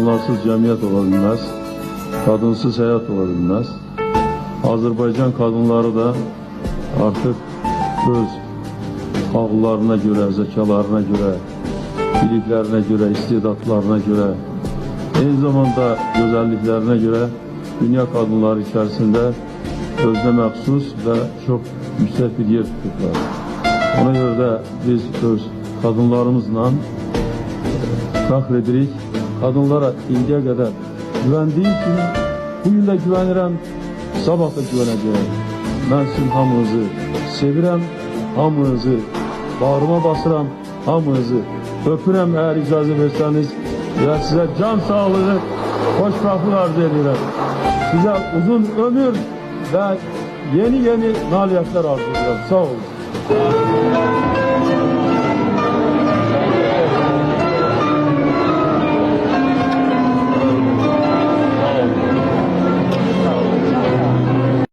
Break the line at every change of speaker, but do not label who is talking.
Kadınlarsız cəmiyyət ola bilməz, kadınsız həyat ola bilməz. Azərbaycan kadınları da artıq öz ağıllarına göre, zekalarına göre, biliklerine göre, istedadlarına göre, aynı zamanda güzelliklerine göre dünya kadınları içerisinde özünə məxsus ve çok yüksek bir yer tuturlar. Ona göre de biz öz kadınlarımızla fəxr edirik. Kadınlara indiyə qədər güvəndiğim kimi bugün de güvənirəm, sabah da güvənəcəyəm. Mən sizin hamınızı sevirəm, hamınızı bağrıma basıram, hamınızı öpürəm eğer icazə verseniz ve size can sağlığı, xoşbəxtlik arzu edirəm. Size uzun ömür ve yeni nailiyyətlər arzu edirəm. Sağ olun.